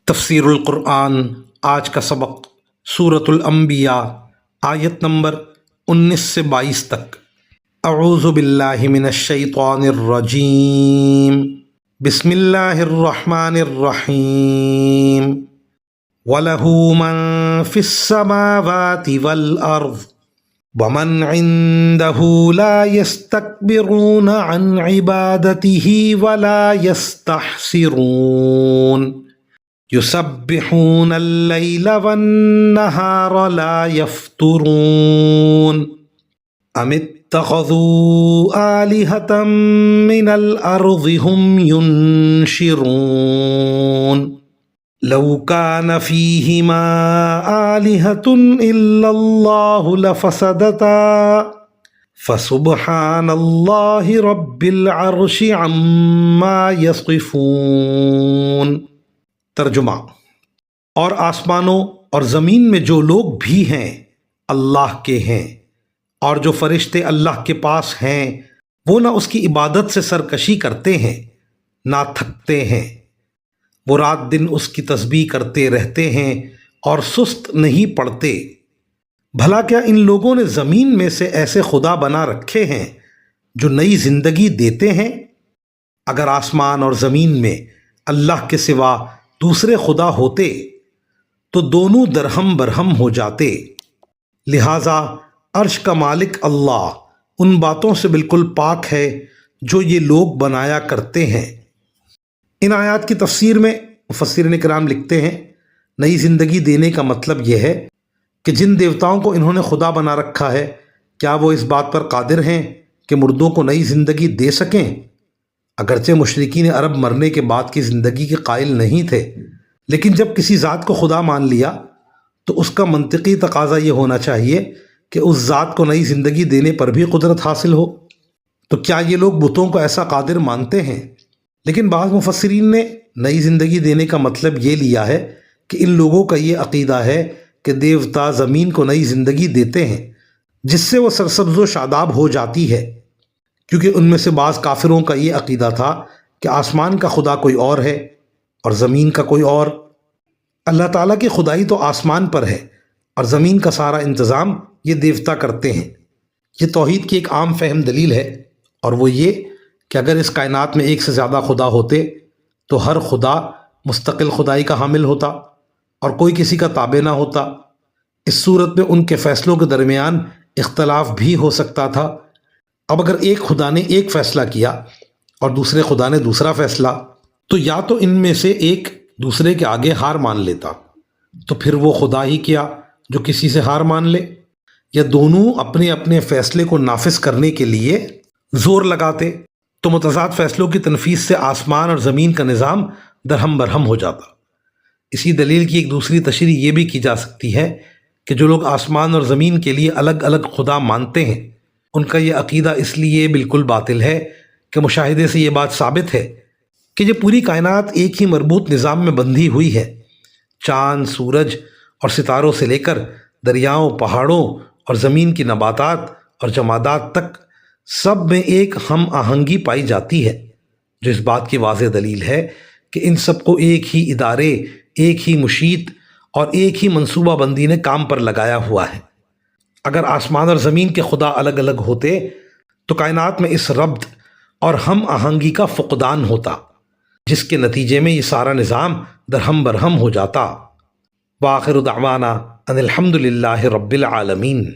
تفسیر القرآن آج کا سبق سورۃ الانبیاء آیت نمبر 19 سے 22 تک۔ اعوذ باللہ من الشیطان الرجیم، بسم اللہ الرحمن الرحیم۔ وَلَهُ مَن فِي السَّمَاوَاتِ وَالْأَرْضِ وَمَنْ عِندَهُ لَا يَسْتَكْبِرُونَ عَنْ عِبَادَتِهِ وَلَا يَسْتَحْسِرُونَ يُسَبِّحُونَ اللَّيْلَ وَالنَّهَارَ لَا يَفْتُرُونَ أَمِ اتَّخَذُوا آلِهَةً مِّنَ الْأَرْضِ هُمْ يُنشِرُونَ لَوْ كَانَ فِيهِمَا آلِهَةٌ إِلَّا اللَّهُ لَفَسَدَتَا فَسُبْحَانَ اللَّهِ رَبِّ الْعَرْشِ عَمَّا يَصِفُونَ۔ ترجمہ: اور آسمانوں اور زمین میں جو لوگ بھی ہیں اللہ کے ہیں، اور جو فرشتے اللہ کے پاس ہیں وہ نہ اس کی عبادت سے سرکشی کرتے ہیں نہ تھکتے ہیں، وہ رات دن اس کی تسبیح کرتے رہتے ہیں اور سست نہیں پڑتے۔ بھلا کیا ان لوگوں نے زمین میں سے ایسے خدا بنا رکھے ہیں جو نئی زندگی دیتے ہیں؟ اگر آسمان اور زمین میں اللہ کے سوا دوسرے خدا ہوتے تو دونوں درہم برہم ہو جاتے، لہٰذا عرش کا مالک اللہ ان باتوں سے بالکل پاک ہے جو یہ لوگ بنایا کرتے ہیں۔ ان آیات کی تفسیر میں مفسرین کرام لکھتے ہیں، نئی زندگی دینے کا مطلب یہ ہے کہ جن دیوتاؤں کو انہوں نے خدا بنا رکھا ہے، کیا وہ اس بات پر قادر ہیں کہ مردوں کو نئی زندگی دے سکیں؟ اگرچہ مشرکین عرب مرنے کے بعد کی زندگی کے قائل نہیں تھے، لیکن جب کسی ذات کو خدا مان لیا تو اس کا منطقی تقاضا یہ ہونا چاہیے کہ اس ذات کو نئی زندگی دینے پر بھی قدرت حاصل ہو۔ تو کیا یہ لوگ بتوں کو ایسا قادر مانتے ہیں؟ لیکن بعض مفسرین نے نئی زندگی دینے کا مطلب یہ لیا ہے کہ ان لوگوں کا یہ عقیدہ ہے کہ دیوتا زمین کو نئی زندگی دیتے ہیں جس سے وہ سرسبز و شاداب ہو جاتی ہے، کیونکہ ان میں سے بعض کافروں کا یہ عقیدہ تھا کہ آسمان کا خدا کوئی اور ہے اور زمین کا کوئی اور۔ اللہ تعالیٰ کی خدائی تو آسمان پر ہے اور زمین کا سارا انتظام یہ دیوتا کرتے ہیں۔ یہ توحید کی ایک عام فہم دلیل ہے، اور وہ یہ کہ اگر اس کائنات میں ایک سے زیادہ خدا ہوتے تو ہر خدا مستقل خدائی کا حامل ہوتا اور کوئی کسی کا تابع نہ ہوتا۔ اس صورت میں ان کے فیصلوں کے درمیان اختلاف بھی ہو سکتا تھا۔ اب اگر ایک خدا نے ایک فیصلہ کیا اور دوسرے خدا نے دوسرا فیصلہ، تو یا تو ان میں سے ایک دوسرے کے آگے ہار مان لیتا، تو پھر وہ خدا ہی کیا جو کسی سے ہار مان لے، یا دونوں اپنے اپنے فیصلے کو نافذ کرنے کے لیے زور لگاتے، تو متضاد فیصلوں کی تنفیذ سے آسمان اور زمین کا نظام درہم برہم ہو جاتا۔ اسی دلیل کی ایک دوسری تشریح یہ بھی کی جا سکتی ہے کہ جو لوگ آسمان اور زمین کے لیے الگ الگ خدا مانتے ہیں، ان کا یہ عقیدہ اس لیے بالکل باطل ہے کہ مشاہدے سے یہ بات ثابت ہے کہ یہ پوری کائنات ایک ہی مربوط نظام میں بندھی ہوئی ہے۔ چاند، سورج اور ستاروں سے لے کر دریاؤں، پہاڑوں اور زمین کی نباتات اور جمادات تک سب میں ایک ہم آہنگی پائی جاتی ہے، جو اس بات کی واضح دلیل ہے کہ ان سب کو ایک ہی ادارے، ایک ہی مشیت اور ایک ہی منصوبہ بندی نے کام پر لگایا ہوا ہے۔ اگر آسمان اور زمین کے خدا الگ الگ ہوتے تو کائنات میں اس ربط اور ہم آہنگی کا فقدان ہوتا، جس کے نتیجے میں یہ سارا نظام درہم برہم ہو جاتا۔ وآخر دعوانا ان الحمد للہ رب العالمین۔